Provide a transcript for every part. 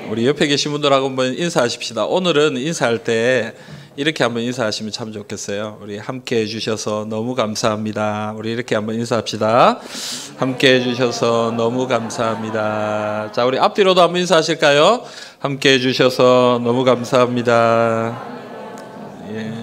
우리 옆에 계신 분들하고 한번 인사하십시다. 오늘은 인사할 때 이렇게 한번 인사하시면 참 좋겠어요. 우리 함께 해주셔서 너무 감사합니다. 우리 이렇게 한번 인사합시다. 함께 해주셔서 너무 감사합니다. 자, 우리 앞뒤로도 한번 인사하실까요? 함께 해주셔서 너무 감사합니다. 예.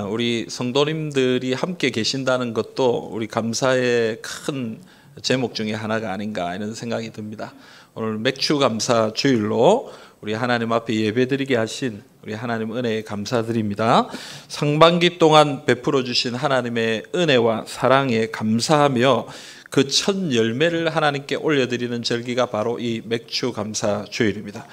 우리 성도님들이 함께 계신다는 것도 우리 감사의 큰 제목 중에 하나가 아닌가 이런 생각이 듭니다. 오늘 맥주 감사 주일로 우리 하나님 앞에 예배드리게 하신 우리 하나님 은혜에 감사드립니다. 상반기 동안 베풀어 주신 하나님의 은혜와 사랑에 감사하며 그 첫 열매를 하나님께 올려드리는 절기가 바로 이 맥주 감사 주일입니다.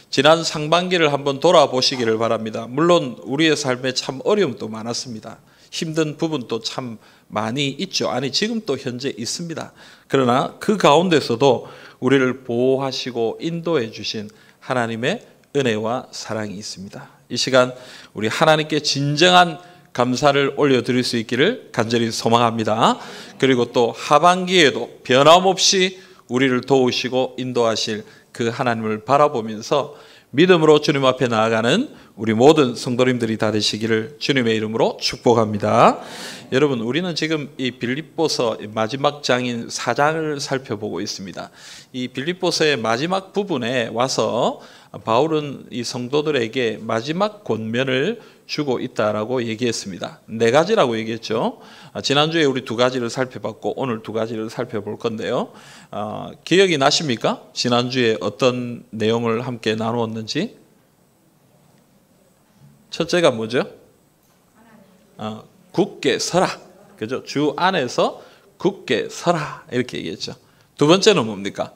지난 상반기를 한번 돌아보시기를 바랍니다. 물론 우리의 삶에 참 어려움도 많았습니다. 힘든 부분도 참 많이 있죠. 아니 지금 또 현재 있습니다. 그러나 그 가운데서도 우리를 보호하시고 인도해 주신 하나님의 은혜와 사랑이 있습니다. 이 시간 우리 하나님께 진정한 감사를 올려드릴 수 있기를 간절히 소망합니다. 그리고 또 하반기에도 변함없이 우리를 도우시고 인도하실 그 하나님을 바라보면서 믿음으로 주님 앞에 나아가는 우리 모든 성도님들이 다 되시기를 주님의 이름으로 축복합니다. 여러분, 우리는 지금 이 빌립보서 마지막 장인 4장을 살펴보고 있습니다. 이 빌립보서의 마지막 부분에 와서 바울은 이 성도들에게 마지막 권면을 주고 있다라고 얘기했습니다. 4가지라고 얘기했죠. 지난주에 우리 2가지를 살펴봤고 오늘 2가지를 살펴볼 건데요. 기억이 나십니까? 지난주에 어떤 내용을 함께 나누었는지? 첫째가 뭐죠? 굳게 서라. 그죠? 주 안에서 굳게 서라. 이렇게 얘기했죠. 2번째는 뭡니까?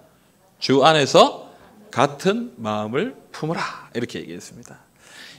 주 안에서 같은 마음을 품으라. 이렇게 얘기했습니다.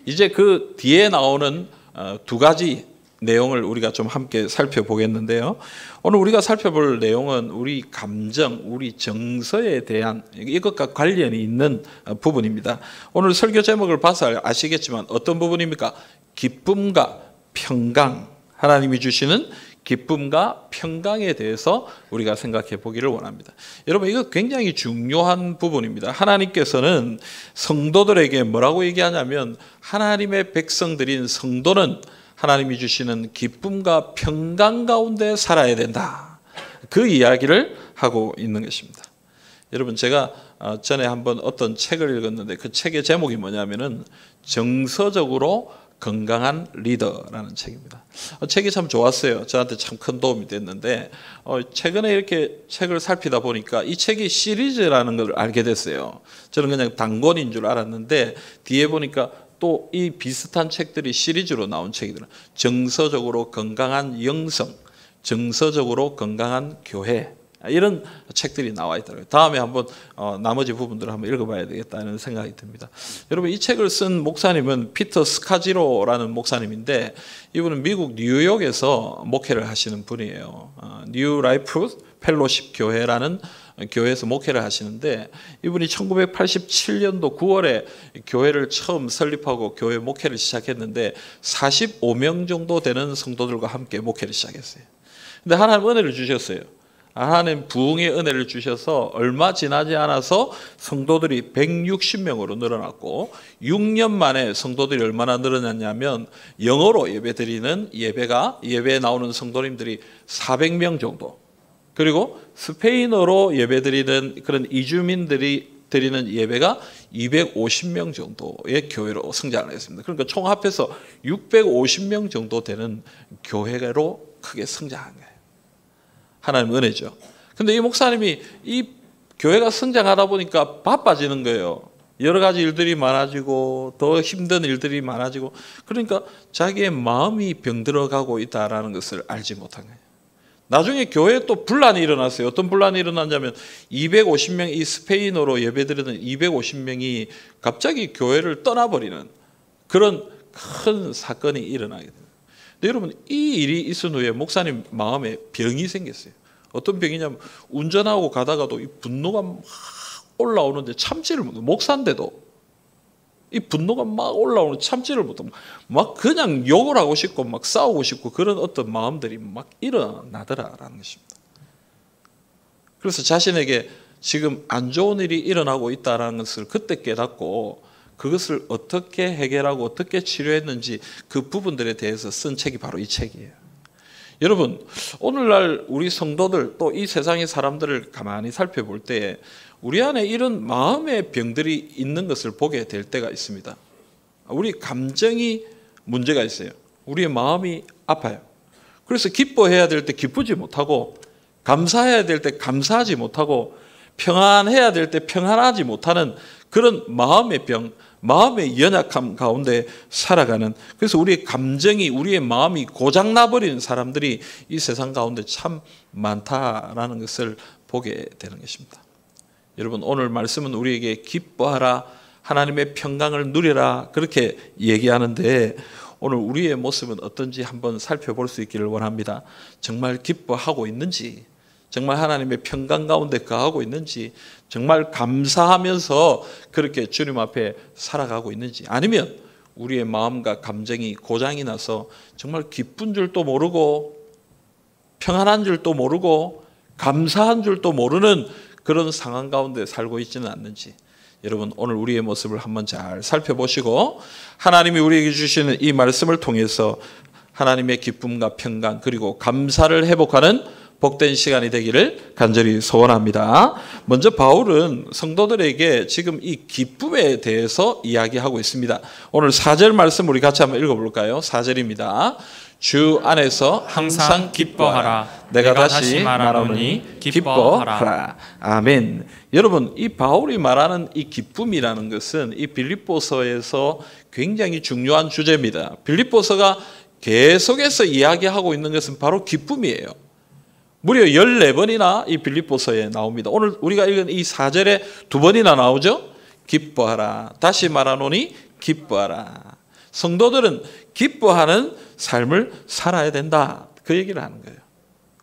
이제 그 뒤에 나오는 2가지 내용을 우리가 좀 함께 살펴보겠는데요. 오늘 우리가 살펴볼 내용은 우리 감정, 우리 정서에 대한 이것과 관련이 있는 부분입니다. 오늘 설교 제목을 봐서 아시겠지만 어떤 부분입니까? 기쁨과 평강, 하나님이 주시는 기쁨과 평강에 대해서 우리가 생각해 보기를 원합니다. 여러분, 이거 굉장히 중요한 부분입니다. 하나님께서는 성도들에게 뭐라고 얘기하냐면 하나님의 백성들인 성도는 하나님이 주시는 기쁨과 평강 가운데 살아야 된다. 그 이야기를 하고 있는 것입니다. 여러분, 제가 전에 한번 어떤 책을 읽었는데 그 책의 제목이 뭐냐면은 정서적으로 건강한 리더라는 책입니다. 책이 참 좋았어요. 저한테 참 큰 도움이 됐는데 최근에 이렇게 책을 살피다 보니까 이 책이 시리즈라는 걸 알게 됐어요. 저는 그냥 단권인 줄 알았는데 뒤에 보니까 또 이 비슷한 책들이 시리즈로 나온 책이더라고요. 정서적으로 건강한 영성, 정서적으로 건강한 교회, 이런 책들이 나와 있더라고요. 다음에 한번 나머지 부분들을 한번 읽어봐야 되겠다는 생각이 듭니다. 여러분, 이 책을 쓴 목사님은 피터 스카지로라는 목사님인데 이분은 미국 뉴욕에서 목회를 하시는 분이에요. 뉴 라이프 펠로십 교회라는 교회에서 목회를 하시는데 이분이 1987년도 9월에 교회를 처음 설립하고 교회 목회를 시작했는데 45명 정도 되는 성도들과 함께 목회를 시작했어요. 근데 하나님 은혜를 주셨어요. 하나님 부흥의 은혜를 주셔서 얼마 지나지 않아서 성도들이 160명으로 늘어났고 6년 만에 성도들이 얼마나 늘어났냐면 영어로 예배드리는 예배에 나오는 성도님들이 400명 정도, 그리고 스페인어로 예배드리는 그런 이주민들이 드리는 예배가 250명 정도의 교회로 성장을 했습니다. 그러니까 총 합해서 650명 정도 되는 교회로 크게 성장한 거예요. 하나님 은혜죠. 근데 이 목사님이 이 교회가 성장하다 보니까 바빠지는 거예요. 여러 가지 일들이 많아지고 더 힘든 일들이 많아지고, 그러니까 자기의 마음이 병들어가고 있다는 것을 알지 못한 거예요. 나중에 교회에 또 분란이 일어났어요. 어떤 분란이 일어났냐면 250명, 이 스페인어로 예배드리는 250명이 갑자기 교회를 떠나버리는 그런 큰 사건이 일어나게 됩니다. 근데 여러분, 이 일이 있은 후에 목사님 마음에 병이 생겼어요. 어떤 병이냐면 운전하고 가다가도 이 분노가 막 올라오는데 참지를 못해요. 목사인데도 이 분노가 막 올라오는 참지를 못하고 막 그냥 욕을 하고 싶고 막 싸우고 싶고 그런 어떤 마음들이 막 일어나더라라는 것입니다. 그래서 자신에게 지금 안 좋은 일이 일어나고 있다는 것을 그때 깨닫고 그것을 어떻게 해결하고 어떻게 치료했는지 그 부분들에 대해서 쓴 책이 바로 이 책이에요. 여러분, 오늘날 우리 성도들 또 이 세상의 사람들을 가만히 살펴볼 때 우리 안에 이런 마음의 병들이 있는 것을 보게 될 때가 있습니다. 우리 감정이 문제가 있어요. 우리의 마음이 아파요. 그래서 기뻐해야 될 때 기쁘지 못하고, 감사해야 될 때 감사하지 못하고, 평안해야 될 때 평안하지 못하는 그런 마음의 병, 마음의 연약함 가운데 살아가는, 그래서 우리의 감정이, 우리의 마음이 고장나버리는 사람들이 이 세상 가운데 참 많다라는 것을 보게 되는 것입니다. 여러분, 오늘 말씀은 우리에게 기뻐하라, 하나님의 평강을 누리라 그렇게 얘기하는데, 오늘 우리의 모습은 어떤지 한번 살펴볼 수 있기를 원합니다. 정말 기뻐하고 있는지, 정말 하나님의 평강 가운데 거하고 있는지, 정말 감사하면서 그렇게 주님 앞에 살아가고 있는지, 아니면 우리의 마음과 감정이 고장이 나서 정말 기쁜 줄도 모르고 평안한 줄도 모르고 감사한 줄도 모르는 그런 상황 가운데 살고 있지는 않는지, 여러분 오늘 우리의 모습을 한번 잘 살펴보시고 하나님이 우리에게 주시는 이 말씀을 통해서 하나님의 기쁨과 평강 그리고 감사를 회복하는 복된 시간이 되기를 간절히 소원합니다. 먼저 바울은 성도들에게 지금 이 기쁨에 대해서 이야기하고 있습니다. 오늘 4절 말씀 우리 같이 한번 읽어볼까요? 4절입니다. 주 안에서 항상 기뻐하라. 내가 다시 말하노니 기뻐하라. 아멘. 여러분, 이 바울이 말하는 이 기쁨이라는 것은 이 빌립보서에서 굉장히 중요한 주제입니다. 빌립보서가 계속해서 이야기하고 있는 것은 바로 기쁨이에요. 무려 14번이나 이 빌립보서에 나옵니다. 오늘 우리가 읽은 이 4절에 2번이나 나오죠. 기뻐하라. 다시 말하노니 기뻐하라. 성도들은 기뻐하는 삶을 살아야 된다. 그 얘기를 하는 거예요.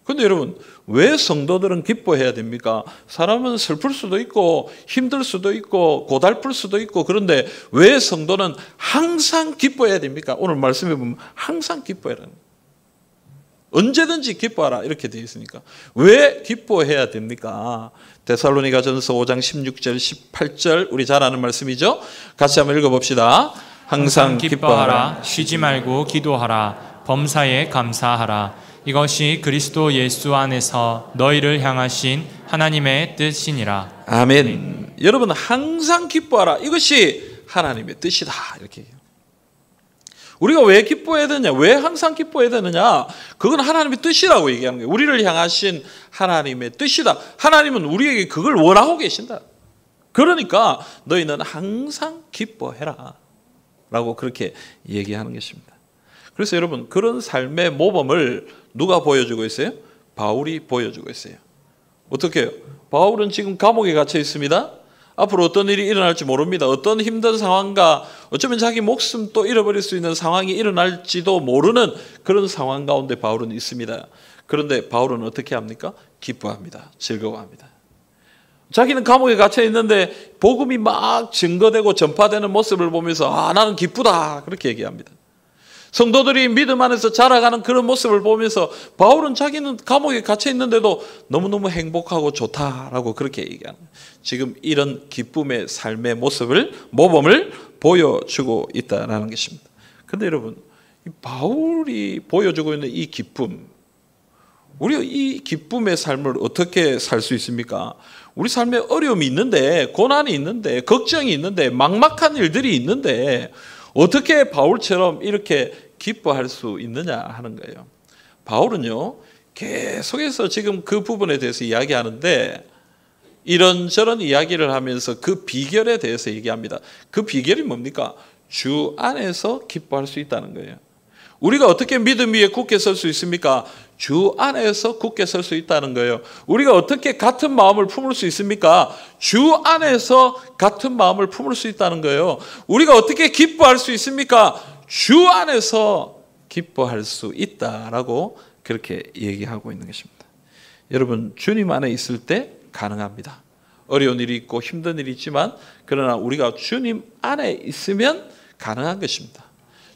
그런데 여러분, 왜 성도들은 기뻐해야 됩니까? 사람은 슬플 수도 있고 힘들 수도 있고 고달플 수도 있고, 그런데 왜 성도는 항상 기뻐해야 됩니까? 오늘 말씀해 보면 항상 기뻐해라는 거예요. 언제든지 기뻐하라 이렇게 되어 있으니까 왜 기뻐해야 됩니까? 데살로니가전서 5장 16절 18절 우리 잘 아는 말씀이죠. 같이 한번 읽어봅시다. 항상 기뻐하라. 쉬지 말고 기도하라. 범사에 감사하라. 이것이 그리스도 예수 안에서 너희를 향하신 하나님의 뜻이니라. 아멘. 여러분, 항상 기뻐하라. 이것이 하나님의 뜻이다 이렇게 얘기해요. 우리가 왜 기뻐해야 되느냐? 왜 항상 기뻐해야 되느냐? 그건 하나님의 뜻이라고 얘기하는 거예요. 우리를 향하신 하나님의 뜻이다. 하나님은 우리에게 그걸 원하고 계신다. 그러니까 너희는 항상 기뻐해라 라고 그렇게 얘기하는 것입니다. 그래서 여러분, 그런 삶의 모범을 누가 보여주고 있어요? 바울이 보여주고 있어요. 어떻게 해요? 바울은 지금 감옥에 갇혀 있습니다. 앞으로 어떤 일이 일어날지 모릅니다. 어떤 힘든 상황과 어쩌면 자기 목숨도 잃어버릴 수 있는 상황이 일어날지도 모르는 그런 상황 가운데 바울은 있습니다. 그런데 바울은 어떻게 합니까? 기뻐합니다. 즐거워합니다. 자기는 감옥에 갇혀 있는데 복음이 막 증거되고 전파되는 모습을 보면서 나는 기쁘다 그렇게 얘기합니다. 성도들이 믿음 안에서 자라가는 그런 모습을 보면서 바울은 자기는 감옥에 갇혀 있는데도 너무너무 행복하고 좋다라고 그렇게 얘기하는 거예요. 지금 이런 기쁨의 삶의 모범을 보여주고 있다는 것입니다. 그런데 여러분, 바울이 보여주고 있는 이 기쁨, 우리가 이 기쁨의 삶을 어떻게 살 수 있습니까? 우리 삶에 어려움이 있는데, 고난이 있는데, 걱정이 있는데, 막막한 일들이 있는데 어떻게 바울처럼 이렇게 기뻐할 수 있느냐 하는 거예요. 바울은요, 계속해서 지금 그 부분에 대해서 이야기하는데 이런저런 이야기를 하면서 그 비결에 대해서 얘기합니다. 그 비결이 뭡니까? 주 안에서 기뻐할 수 있다는 거예요. 우리가 어떻게 믿음 위에 굳게 설 수 있습니까? 주 안에서 굳게 설 수 있다는 거예요. 우리가 어떻게 같은 마음을 품을 수 있습니까? 주 안에서 같은 마음을 품을 수 있다는 거예요. 우리가 어떻게 기뻐할 수 있습니까? 주 안에서 기뻐할 수 있다라고 그렇게 얘기하고 있는 것입니다. 여러분, 주님 안에 있을 때 가능합니다. 어려운 일이 있고 힘든 일이 있지만, 그러나 우리가 주님 안에 있으면 가능한 것입니다.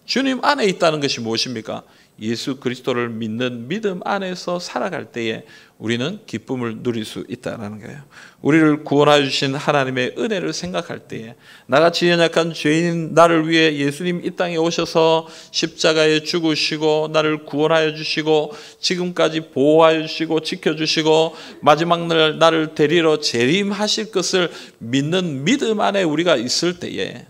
주님 안에 있다는 것이 무엇입니까? 예수 그리스도를 믿는 믿음 안에서 살아갈 때에 우리는 기쁨을 누릴 수 있다는 거예요. 우리를 구원하여 주신 하나님의 은혜를 생각할 때에 나같이 연약한 죄인 나를 위해 예수님 이 땅에 오셔서 십자가에 죽으시고 나를 구원하여 주시고 지금까지 보호하여 주시고 지켜주시고 마지막 날 나를 데리러 재림하실 것을 믿는 믿음 안에 우리가 있을 때에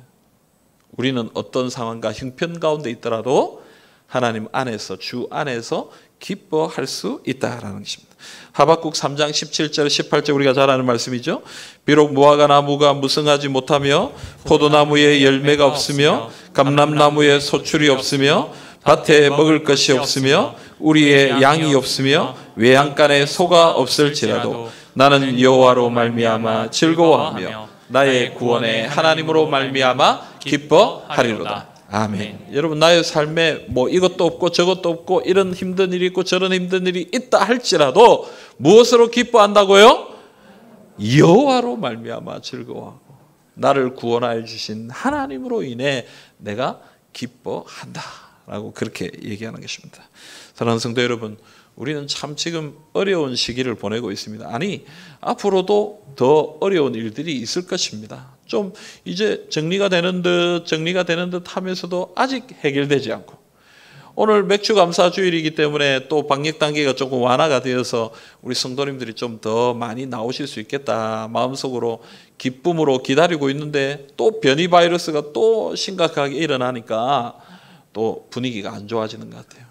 우리는 어떤 상황과 형편 가운데 있더라도 하나님 안에서 주 안에서 기뻐할 수 있다라는 것입니다. 하박국 3장 17절 18절 우리가 잘 아는 말씀이죠. 비록 무화과 나무가 무성하지 못하며 포도나무에 열매가 없으며 감람나무에 소출이 없으며 밭에 먹을 것이 없으며 우리의 양이 없으며 외양간에 소가 없을지라도 나는 여호와로 말미암아 즐거워하며 나의 구원의 하나님으로 말미암아 기뻐하리로다. 아멘. 여러분 나의 삶에 뭐 이것도 없고 저것도 없고 이런 힘든 일이 있고 저런 힘든 일이 있다 할지라도 무엇으로 기뻐한다고요? 여호와로 말미암아 즐거워하고 나를 구원하여 주신 하나님으로 인해 내가 기뻐한다라고 그렇게 얘기하는 것입니다. 사랑하는 성도 여러분, 우리는 참 지금 어려운 시기를 보내고 있습니다. 아니 앞으로도 더 어려운 일들이 있을 것입니다. 좀 이제 정리가 되는 듯 하면서도 아직 해결되지 않고 오늘 맥주감사 주일이기 때문에 또 방역 단계가 조금 완화가 되어서 우리 성도님들이 좀 더 많이 나오실 수 있겠다 마음속으로 기쁨으로 기다리고 있는데 또 변이 바이러스가 또 심각하게 일어나니까 또 분위기가 안 좋아지는 것 같아요.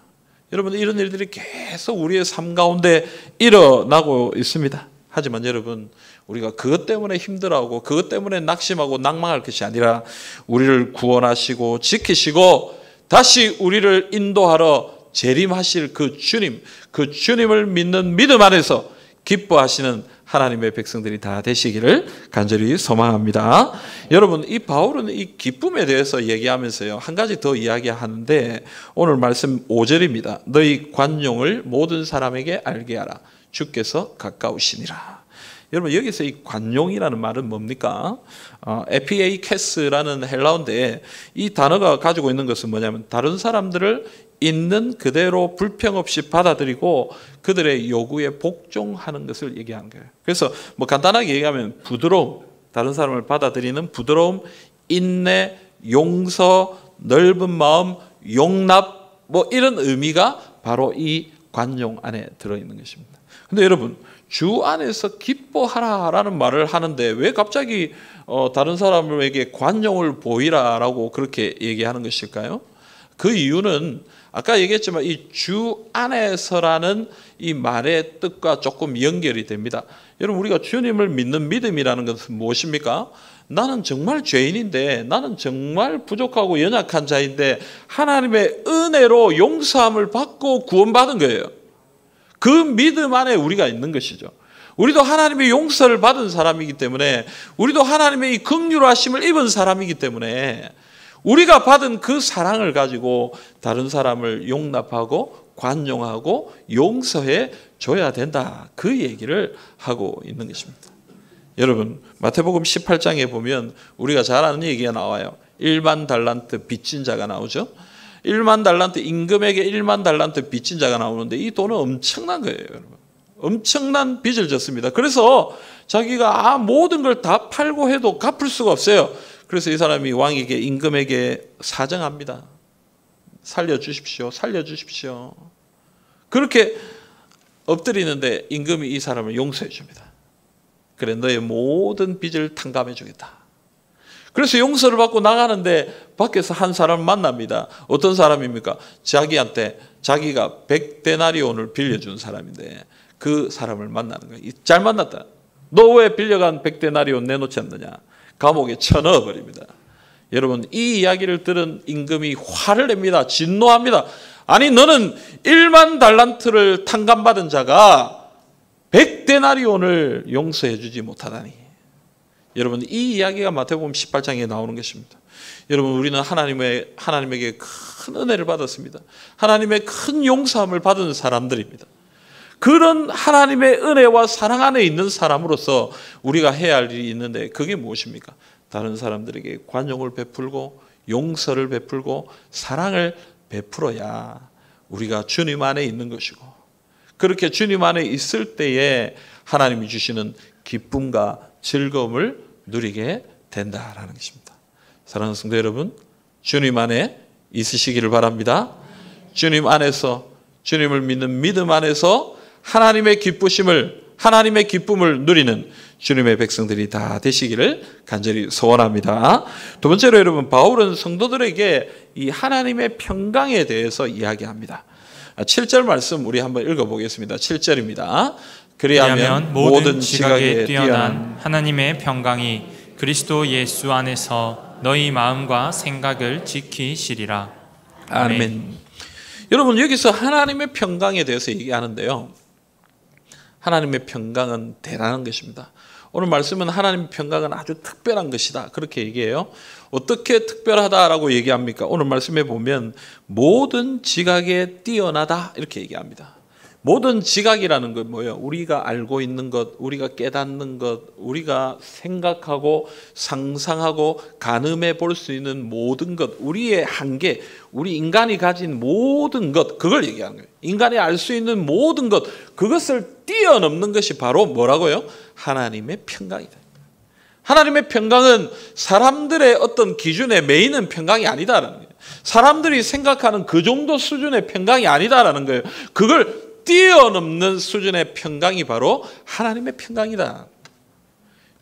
여러분 이런 일들이 계속 우리의 삶 가운데 일어나고 있습니다. 하지만 여러분 우리가 그것 때문에 힘들어하고 그것 때문에 낙심하고 낭망할 것이 아니라 우리를 구원하시고 지키시고 다시 우리를 인도하러 재림하실 그 주님을 믿는 믿음 안에서 기뻐하시는 하나님의 백성들이 다 되시기를 간절히 소망합니다. 여러분 이 바울은 이 기쁨에 대해서 얘기하면서요 한 가지 더 이야기하는데 오늘 말씀 5절입니다. 너희 관용을 모든 사람에게 알게 하라. 주께서 가까우시니라. 여러분 여기서 이 관용이라는 말은 뭡니까? 에피에이케스라는 헬라어인데 이 단어가 가지고 있는 것은 뭐냐면 다른 사람들을 있는 그대로 불평 없이 받아들이고 그들의 요구에 복종하는 것을 얘기하는 거예요. 그래서 뭐 간단하게 얘기하면 부드러움, 다른 사람을 받아들이는 부드러움, 인내, 용서, 넓은 마음, 용납 뭐 이런 의미가 바로 이 관용 안에 들어있는 것입니다. 근데 여러분 주 안에서 기뻐하라라는 말을 하는데 왜 갑자기 다른 사람에게 관용을 보이라라고 그렇게 얘기하는 것일까요? 그 이유는 아까 얘기했지만 이 주 안에서라는 이 말의 뜻과 조금 연결이 됩니다. 여러분 우리가 주님을 믿는 믿음이라는 것은 무엇입니까? 나는 정말 죄인인데 나는 정말 부족하고 연약한 자인데 하나님의 은혜로 용서함을 받고 구원받은 거예요. 그 믿음 안에 우리가 있는 것이죠. 우리도 하나님의 용서를 받은 사람이기 때문에 우리도 하나님의 이 긍휼하심을 입은 사람이기 때문에 우리가 받은 그 사랑을 가지고 다른 사람을 용납하고 관용하고 용서해 줘야 된다. 그 얘기를 하고 있는 것입니다. 여러분 마태복음 18장에 보면 우리가 잘 아는 얘기가 나와요. 1만 달란트 빚진 자가 나오죠. 1만 달란트 임금에게 1만 달란트 빚진 자가 나오는데 이 돈은 엄청난 거예요. 여러분. 엄청난 빚을 졌습니다. 그래서 자기가 모든 걸 다 팔고 해도 갚을 수가 없어요. 그래서 이 사람이 왕에게 임금에게 사정합니다. 살려주십시오. 살려주십시오. 그렇게 엎드리는데 임금이 이 사람을 용서해 줍니다. 그래 너의 모든 빚을 탕감해 주겠다. 그래서 용서를 받고 나가는데 밖에서 한 사람을 만납니다. 어떤 사람입니까? 자기한테 자기가 100데나리온을 빌려준 사람인데 그 사람을 만나는 거예요. 잘 만났다. 너 왜 빌려간 100데나리온 내놓지 않느냐. 감옥에 쳐넣어 버립니다. 여러분 이 이야기를 들은 임금이 화를 냅니다. 진노합니다. 아니 너는 1만 달란트를 탕감받은 자가 100데나리온을 용서해 주지 못하다니. 여러분 이 이야기가 마태복음 18장에 나오는 것입니다. 여러분 우리는 하나님에게 큰 은혜를 받았습니다. 하나님의 큰 용서함을 받은 사람들입니다. 그런 하나님의 은혜와 사랑 안에 있는 사람으로서 우리가 해야 할 일이 있는데 그게 무엇입니까? 다른 사람들에게 관용을 베풀고 용서를 베풀고 사랑을 베풀어야 우리가 주님 안에 있는 것이고, 그렇게 주님 안에 있을 때에 하나님이 주시는 기쁨과 즐거움을 누리게 된다라는 것입니다. 사랑하는 성도 여러분, 주님 안에 있으시기를 바랍니다. 주님 안에서, 주님을 믿는 믿음 안에서 하나님의 기쁨을 누리는 주님의 백성들이 다 되시기를 간절히 소원합니다. 두 번째로 여러분, 바울은 성도들에게 이 하나님의 평강에 대해서 이야기합니다. 7절 말씀 우리 한번 읽어보겠습니다. 7절입니다. 그리하면 모든 지각에 뛰어난 하나님의 평강이 그리스도 예수 안에서 너희 마음과 생각을 지키시리라. 아멘. 여러분, 여기서 하나님의 평강에 대해서 얘기하는데요, 하나님의 평강은 대단한 것입니다. 오늘 말씀은 하나님의 평강은 아주 특별한 것이다, 그렇게 얘기해요. 어떻게 특별하다라고 얘기합니까? 오늘 말씀에 보면 모든 지각에 뛰어나다 이렇게 얘기합니다. 모든 지각이라는 건 뭐예요? 우리가 알고 있는 것, 우리가 깨닫는 것, 우리가 생각하고 상상하고 가늠해 볼 수 있는 모든 것, 우리의 한계, 우리 인간이 가진 모든 것, 그걸 얘기하는 거예요. 인간이 알 수 있는 모든 것, 그것을 뛰어넘는 것이 바로 뭐라고요? 하나님의 평강이다. 하나님의 평강은 사람들의 어떤 기준에 매이는 평강이 아니다라는 거예요. 사람들이 생각하는 그 정도 수준의 평강이 아니다라는 거예요. 그걸 뛰어넘는 수준의 평강이 바로 하나님의 평강이다.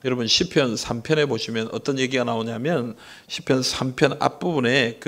여러분, 시편 3편에 보시면 어떤 얘기가 나오냐면, 시편 3편 앞부분에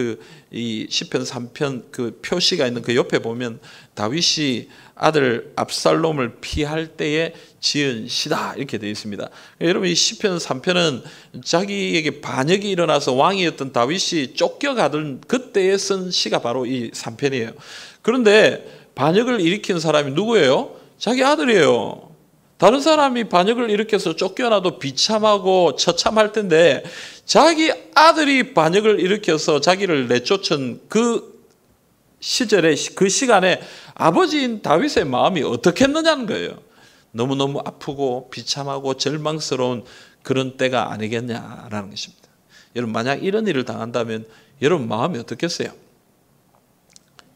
이 시편 3편 그 표시가 있는 그 옆에 보면 다윗이 아들 압살롬을 피할 때에 지은 시다 이렇게 되어 있습니다. 여러분, 이 시편 3편은 자기에게 반역이 일어나서 왕이었던 다윗이 쫓겨가던 그때에 쓴 시가 바로 이 3편이에요. 그런데 반역을 일으킨 사람이 누구예요? 자기 아들이에요. 다른 사람이 반역을 일으켜서 쫓겨나도 비참하고 처참할 텐데, 자기 아들이 반역을 일으켜서 자기를 내쫓은 그 시절에, 그 시간에 아버지인 다윗의 마음이 어떻겠느냐는 거예요. 너무너무 아프고 비참하고 절망스러운 그런 때가 아니겠냐라는 것입니다. 여러분, 만약 이런 일을 당한다면 여러분 마음이 어떻겠어요?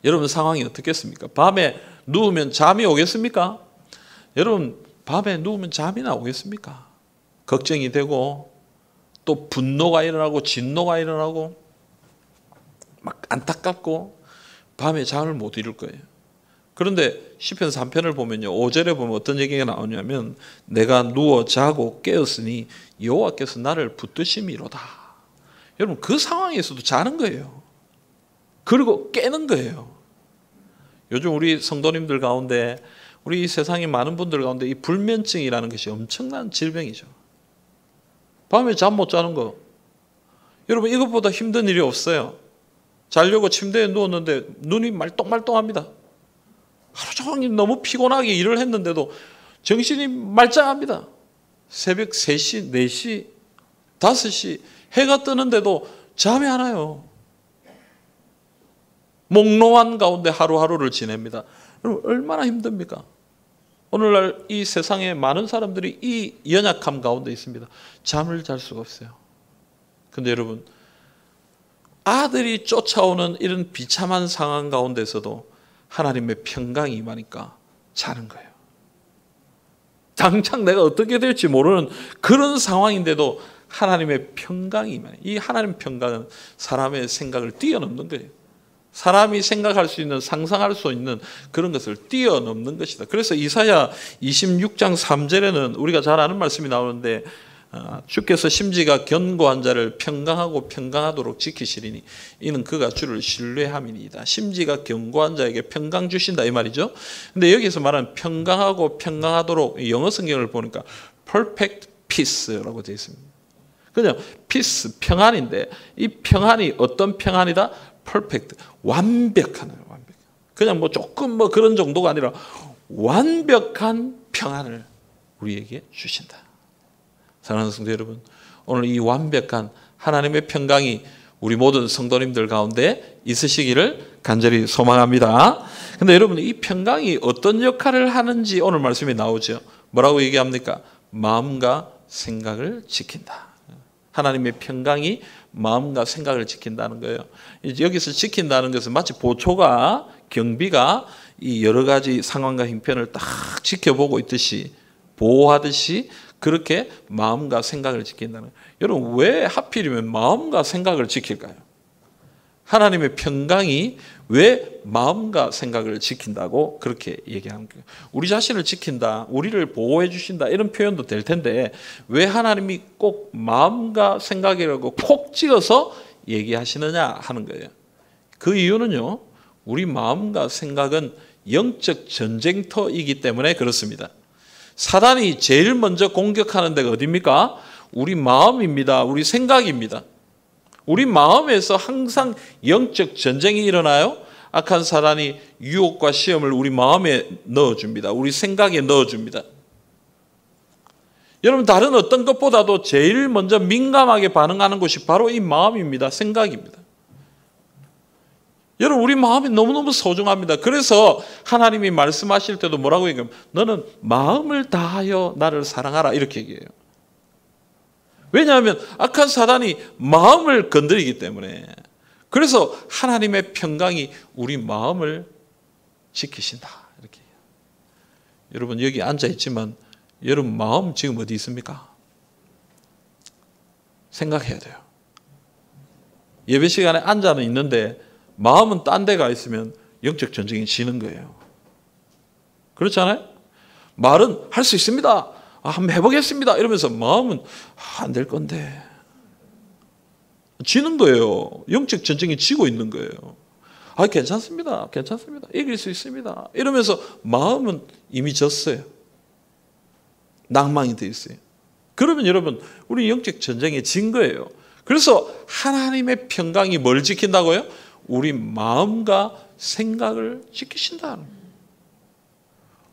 여러분 상황이 어떻겠습니까? 밤에 누우면 잠이 오겠습니까? 여러분, 밤에 누우면 잠이나 오겠습니까? 걱정이 되고, 또 분노가 일어나고 진노가 일어나고 막 안타깝고 밤에 잠을 못 이룰 거예요. 그런데 시편 3편을 보면요, 5절에 보면 어떤 얘기가 나오냐면, 내가 누워 자고 깨었으니 여호와께서 나를 붙드심이로다. 여러분, 그 상황에서도 자는 거예요. 그리고 깨는 거예요. 요즘 우리 성도님들 가운데, 우리 세상의 많은 분들 가운데 이 불면증이라는 것이 엄청난 질병이죠. 밤에 잠 못 자는 거, 여러분, 이것보다 힘든 일이 없어요. 자려고 침대에 누웠는데 눈이 말똥말똥합니다. 하루 종일 너무 피곤하게 일을 했는데도 정신이 말짱합니다. 새벽 3시, 4시, 5시 해가 뜨는데도 잠이 안 와요. 몽롱한 가운데 하루하루를 지냅니다. 여러분, 얼마나 힘듭니까? 오늘날 이 세상에 많은 사람들이 이 연약함 가운데 있습니다. 잠을 잘 수가 없어요. 근데 여러분, 아들이 쫓아오는 이런 비참한 상황 가운데서도 하나님의 평강이 임하니까 자는 거예요. 당장 내가 어떻게 될지 모르는 그런 상황인데도 하나님의 평강이 임하네. 이 하나님의 평강은 사람의 생각을 뛰어넘는 거예요. 사람이 생각할 수 있는, 상상할 수 있는 그런 것을 뛰어넘는 것이다. 그래서 이사야 26장 3절에는 우리가 잘 아는 말씀이 나오는데, 주께서 심지가 견고한 자를 평강하고 평강하도록 지키시리니 이는 그가 주를 신뢰함이니이다. 심지가 견고한 자에게 평강 주신다, 이 말이죠. 근데 여기서 말하는 평강하고 평강하도록, 영어 성경을 보니까 perfect peace라고 되어 있습니다. 그냥 peace, 평안인데, 이 평안이 어떤 평안이다? perfect, 완벽한, 그냥 뭐 조금 뭐 그런 정도가 아니라 완벽한 평안을 우리에게 주신다. 사랑하는 성도 여러분, 오늘 이 완벽한 하나님의 평강이 우리 모든 성도님들 가운데 있으시기를 간절히 소망합니다. 그런데 여러분, 이 평강이 어떤 역할을 하는지 오늘 말씀에 나오죠. 뭐라고 얘기합니까? 마음과 생각을 지킨다. 하나님의 평강이 마음과 생각을 지킨다는 거예요. 여기서 지킨다는 것은 마치 보초가, 경비가 이 여러 가지 상황과 형편을 딱 지켜보고 있듯이, 보호하듯이 그렇게 마음과 생각을 지킨다는 거예요. 여러분, 왜 하필이면 마음과 생각을 지킬까요? 하나님의 평강이 왜 마음과 생각을 지킨다고 그렇게 얘기하는 거예요? 우리 자신을 지킨다, 우리를 보호해 주신다, 이런 표현도 될 텐데 왜 하나님이 꼭 마음과 생각이라고 콕 찍어서 얘기하시느냐 하는 거예요. 그 이유는요, 우리 마음과 생각은 영적 전쟁터이기 때문에 그렇습니다. 사단이 제일 먼저 공격하는 데가 어디입니까? 우리 마음입니다. 우리 생각입니다. 우리 마음에서 항상 영적 전쟁이 일어나요. 악한 사단이 유혹과 시험을 우리 마음에 넣어줍니다. 우리 생각에 넣어줍니다. 여러분, 다른 어떤 것보다도 제일 먼저 민감하게 반응하는 것이 바로 이 마음입니다. 생각입니다. 여러분, 우리 마음이 너무너무 소중합니다. 그래서 하나님이 말씀하실 때도 뭐라고 얘기하면 너는 마음을 다하여 나를 사랑하라, 이렇게 얘기해요. 왜냐하면 악한 사단이 마음을 건드리기 때문에. 그래서 하나님의 평강이 우리 마음을 지키신다, 이렇게. 여러분, 여기 앉아 있지만 여러분 마음 지금 어디 있습니까? 생각해야 돼요. 예배 시간에 앉아는 있는데 마음은 딴 데 가 있으면 영적 전쟁이 지는 거예요. 그렇잖아요? 말은 할 수 있습니다. 한번 해보겠습니다. 이러면서 마음은 안 될 건데. 지는 거예요. 영적 전쟁이 지고 있는 거예요. 괜찮습니다. 괜찮습니다. 이길 수 있습니다. 이러면서 마음은 이미 졌어요. 낭망이 돼 있어요. 그러면 여러분, 우리 영적 전쟁에 진 거예요. 그래서 하나님의 평강이 뭘 지킨다고요? 우리 마음과 생각을 지키신다는 거예요.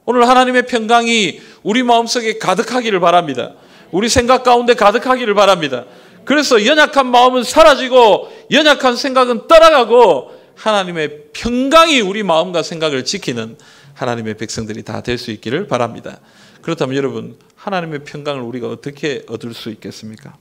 오늘 하나님의 평강이 우리 마음속에 가득하기를 바랍니다. 우리 생각 가운데 가득하기를 바랍니다. 그래서 연약한 마음은 사라지고 연약한 생각은 떠나가고 하나님의 평강이 우리 마음과 생각을 지키는 하나님의 백성들이 다 될 수 있기를 바랍니다. 그렇다면 여러분, 하나님의 평강을 우리가 어떻게 얻을 수 있겠습니까?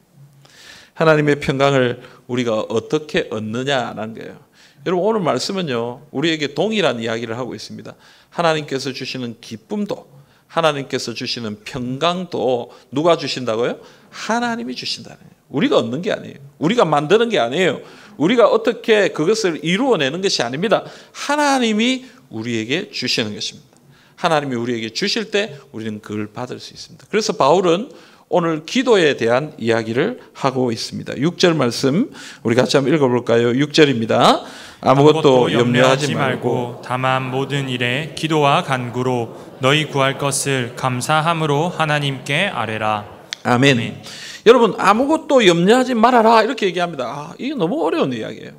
하나님의 평강을 우리가 어떻게 얻느냐라는 거예요. 여러분, 오늘 말씀은요, 우리에게 동일한 이야기를 하고 있습니다. 하나님께서 주시는 기쁨도, 하나님께서 주시는 평강도 누가 주신다고요? 하나님이 주신다는 거예요. 우리가 얻는 게 아니에요. 우리가 만드는 게 아니에요. 우리가 어떻게 그것을 이루어내는 것이 아닙니다. 하나님이 우리에게 주시는 것입니다. 하나님이 우리에게 주실 때 우리는 그걸 받을 수 있습니다. 그래서 바울은 오늘 기도에 대한 이야기를 하고 있습니다. 6절 말씀 우리 같이 한번 읽어볼까요? 6절입니다. 아무것도 염려하지 말고 다만 모든 일에 기도와 간구로 너희 구할 것을 감사함으로 하나님께 아뢰라. 아멘. 아멘. 여러분, 아무것도 염려하지 말아라, 이렇게 얘기합니다. 이게 너무 어려운 이야기예요.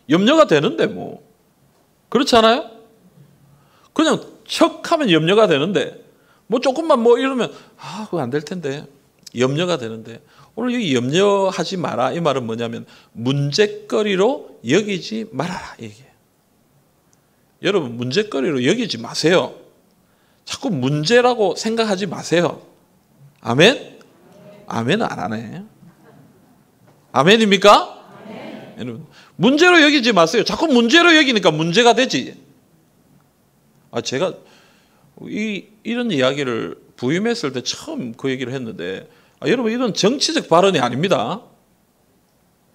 염려가 되는데 뭐, 그렇지 않아요? 그냥 척하면 염려가 되는데 뭐 조금만 뭐 이러면 그거 안 될 텐데, 염려가 되는데. 오늘 여기 염려하지 마라, 이 말은 뭐냐면 문제거리로 여기지 말아라, 이게. 여러분, 문제거리로 여기지 마세요. 자꾸 문제라고 생각하지 마세요. 아멘? 아멘은 안 하네. 아멘입니까? 아멘. 여러분, 문제로 여기지 마세요. 자꾸 문제로 여기니까 문제가 되지. 제가 이런 이야기를 부임했을 때 처음 그 얘기를 했는데, 여러분, 이건 정치적 발언이 아닙니다.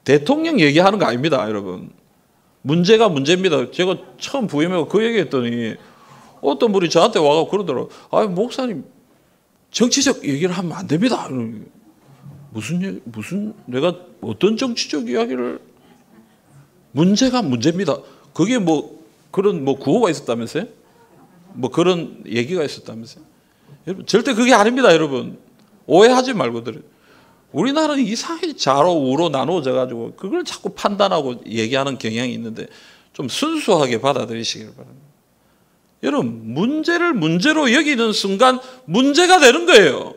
대통령 얘기하는 거 아닙니다, 여러분. 문제가 문제입니다. 제가 처음 부임하고 그 얘기했더니 어떤 분이 저한테 와서 그러더라고요. 목사님, 정치적 얘기를 하면 안 됩니다. 무슨 내가 어떤 정치적 이야기를, 문제가 문제입니다. 그게 그런 구호가 있었다면서요? 그런 얘기가 있었다면서요? 여러분, 절대 그게 아닙니다, 여러분. 오해하지 말고 들어요. 우리나라는 이상하게 좌로 우로 나누어져 가지고 그걸 자꾸 판단하고 얘기하는 경향이 있는데 좀 순수하게 받아들이시길 바랍니다. 여러분, 문제를 문제로 여기는 순간 문제가 되는 거예요.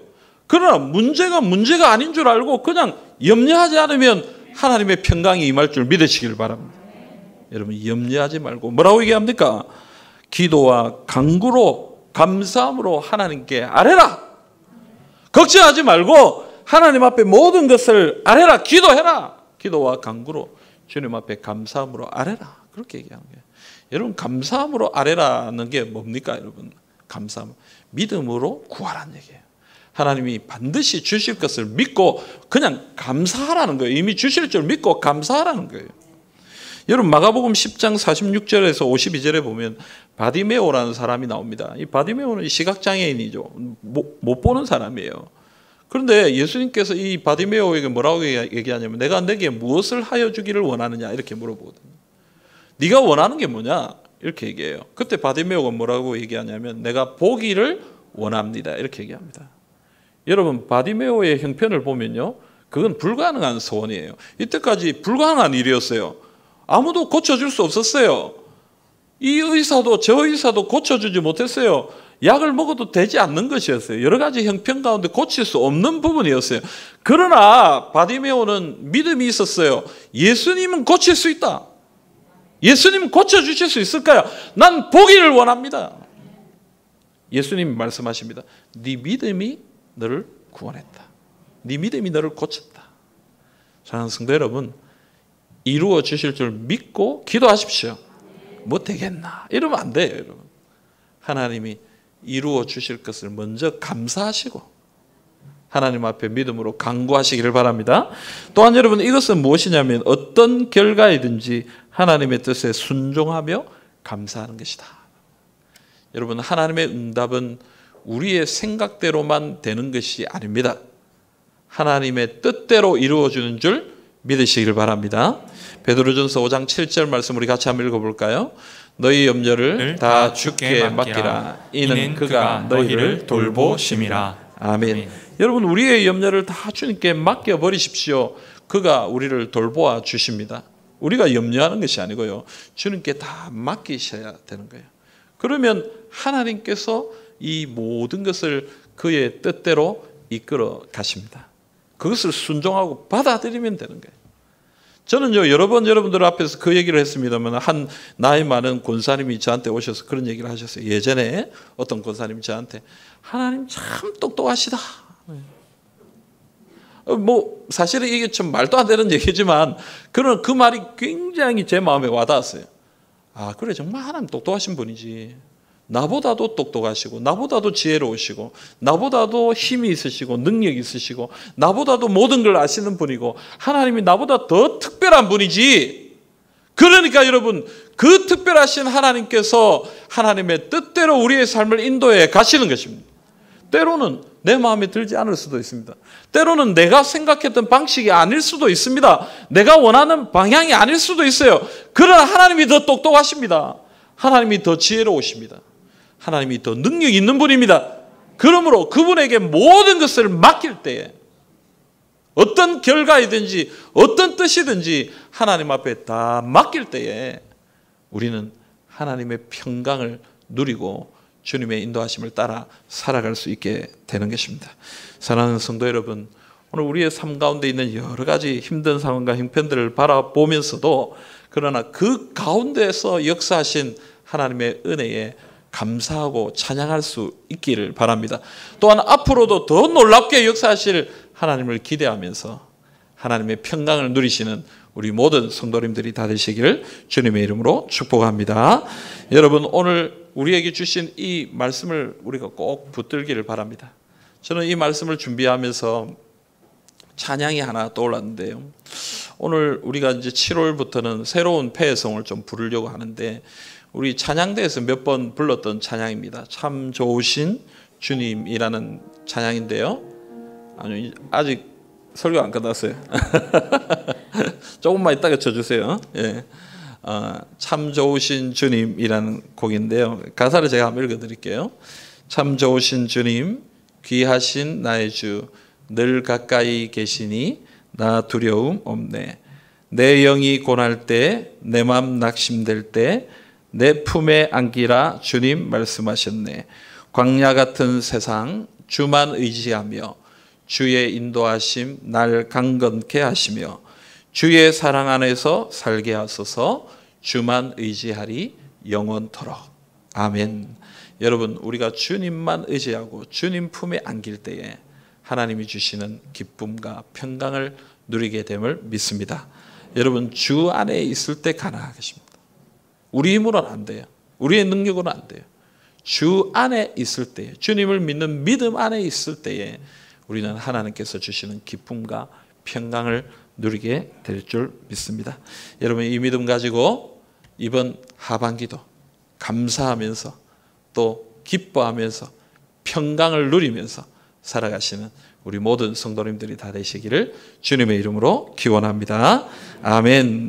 그러나 문제가 아닌 줄 알고 그냥 염려하지 않으면 하나님의 평강이 임할 줄 믿으시길 바랍니다. 여러분, 염려하지 말고 뭐라고 얘기합니까? 기도와 간구로 감사함으로 하나님께 아뢰라. 걱정하지 말고 하나님 앞에 모든 것을 아뢰라. 기도해라. 기도와 간구로 주님 앞에 감사함으로 아뢰라. 그렇게 얘기하는 거예요. 여러분, 감사함으로 아뢰라는 게 뭡니까? 여러분, 감사함, 믿음으로 구하라는 얘기예요. 하나님이 반드시 주실 것을 믿고 그냥 감사하라는 거예요. 이미 주실 줄 믿고 감사하라는 거예요. 여러분, 마가복음 10장 46절에서 52절에 보면 바디메오라는 사람이 나옵니다. 이 바디메오는 시각장애인이죠. 못 보는 사람이에요. 그런데 예수님께서 이 바디메오에게 뭐라고 얘기하냐면, 내가 내게 무엇을 하여 주기를 원하느냐 이렇게 물어보거든요. 네가 원하는 게 뭐냐 이렇게 얘기해요. 그때 바디메오가 뭐라고 얘기하냐면, 내가 보기를 원합니다 이렇게 얘기합니다. 여러분, 바디메오의 형편을 보면요, 그건 불가능한 소원이에요. 이때까지 불가능한 일이었어요. 아무도 고쳐줄 수 없었어요. 이 의사도 저 의사도 고쳐주지 못했어요. 약을 먹어도 되지 않는 것이었어요. 여러 가지 형편 가운데 고칠 수 없는 부분이었어요. 그러나 바디메오는 믿음이 있었어요. 예수님은 고칠 수 있다. 예수님은 고쳐주실 수 있을까요? 난 보기를 원합니다. 예수님이 말씀하십니다. 네 믿음이 너를 구원했다. 네 믿음이 너를 고쳤다. 사랑하는 성도 여러분, 이루어 주실 줄 믿고 기도하십시오. 뭐 되겠나 이러면 안 돼요. 여러분, 하나님이 이루어 주실 것을 먼저 감사하시고 하나님 앞에 믿음으로 간구하시기를 바랍니다. 또한 여러분, 이것은 무엇이냐면 어떤 결과이든지 하나님의 뜻에 순종하며 감사하는 것이다. 여러분, 하나님의 응답은 우리의 생각대로만 되는 것이 아닙니다. 하나님의 뜻대로 이루어지는 줄 믿으시길 바랍니다. 베드로전서 5장 7절 말씀 우리 같이 한번 읽어볼까요? 너희 염려를 다 주께 맡기라. 이는 그가 너희를 돌보심이라. 아멘. 여러분, 우리의 염려를 다 주님께 맡겨버리십시오. 그가 우리를 돌보아 주십니다. 우리가 염려하는 것이 아니고요, 주님께 다 맡기셔야 되는 거예요. 그러면 하나님께서 이 모든 것을 그의 뜻대로 이끌어 가십니다. 그것을 순종하고 받아들이면 되는 거예요. 저는요, 여러 번 여러분들 앞에서 그 얘기를 했습니다만, 한 나이 많은 권사님이 저한테 오셔서 그런 얘기를 하셨어요. 예전에 어떤 권사님이 저한테, 하나님 참 똑똑하시다. 뭐 사실은 이게 좀 말도 안 되는 얘기지만, 그런 그 말이 굉장히 제 마음에 와닿았어요. 아, 그래, 정말 하나님 똑똑하신 분이지. 나보다도 똑똑하시고, 나보다도 지혜로우시고, 나보다도 힘이 있으시고, 능력이 있으시고, 나보다도 모든 걸 아시는 분이고, 하나님이 나보다 더 특별한 분이지. 그러니까 여러분, 그 특별하신 하나님께서 하나님의 뜻대로 우리의 삶을 인도해 가시는 것입니다. 때로는 내 마음에 들지 않을 수도 있습니다. 때로는 내가 생각했던 방식이 아닐 수도 있습니다. 내가 원하는 방향이 아닐 수도 있어요. 그러나 하나님이 더 똑똑하십니다. 하나님이 더 지혜로우십니다. 하나님이 더 능력이 있는 분입니다. 그러므로 그분에게 모든 것을 맡길 때에, 어떤 결과이든지 어떤 뜻이든지 하나님 앞에 다 맡길 때에 우리는 하나님의 평강을 누리고 주님의 인도하심을 따라 살아갈 수 있게 되는 것입니다. 사랑하는 성도 여러분, 오늘 우리의 삶 가운데 있는 여러 가지 힘든 상황과 형편들을 바라보면서도, 그러나 그 가운데에서 역사하신 하나님의 은혜에 감사하고 찬양할 수 있기를 바랍니다. 또한 앞으로도 더 놀랍게 역사하실 하나님을 기대하면서 하나님의 평강을 누리시는 우리 모든 성도님들이 다 되시기를 주님의 이름으로 축복합니다. 여러분, 오늘 우리에게 주신 이 말씀을 우리가 꼭 붙들기를 바랍니다. 저는 이 말씀을 준비하면서 찬양이 하나 떠올랐는데요, 오늘 우리가 이제 7월부터는 새로운 폐해성을 좀 부르려고 하는데, 우리 찬양대에서 몇 번 불렀던 찬양입니다. 참 좋으신 주님이라는 찬양인데요, 아니, 아직 설교 안 끝났어요. 조금만 이따가 쳐주세요. 예. 참 좋으신 주님이라는 곡인데요, 가사를 제가 한번 읽어드릴게요. 참 좋으신 주님, 귀하신 나의 주, 늘 가까이 계시니 나 두려움 없네. 내 영이 고날 때, 내 맘 낙심될 때 내 품에 안기라 주님 말씀하셨네. 광야 같은 세상 주만 의지하며 주의 인도하심 날 강건케 하시며 주의 사랑 안에서 살게 하소서. 주만 의지하리 영원토록. 아멘. 여러분, 우리가 주님만 의지하고 주님 품에 안길 때에 하나님이 주시는 기쁨과 평강을 누리게 됨을 믿습니다. 여러분, 주 안에 있을 때 가능한 것입니다. 우리 힘으로는 안 돼요. 우리의 능력으로는 안 돼요. 주 안에 있을 때에, 주님을 믿는 믿음 안에 있을 때에 우리는 하나님께서 주시는 기쁨과 평강을 누리게 될 줄 믿습니다. 여러분, 이 믿음 가지고 이번 하반기도 감사하면서 또 기뻐하면서 평강을 누리면서 살아가시는 우리 모든 성도님들이 다 되시기를 주님의 이름으로 기원합니다. 아멘.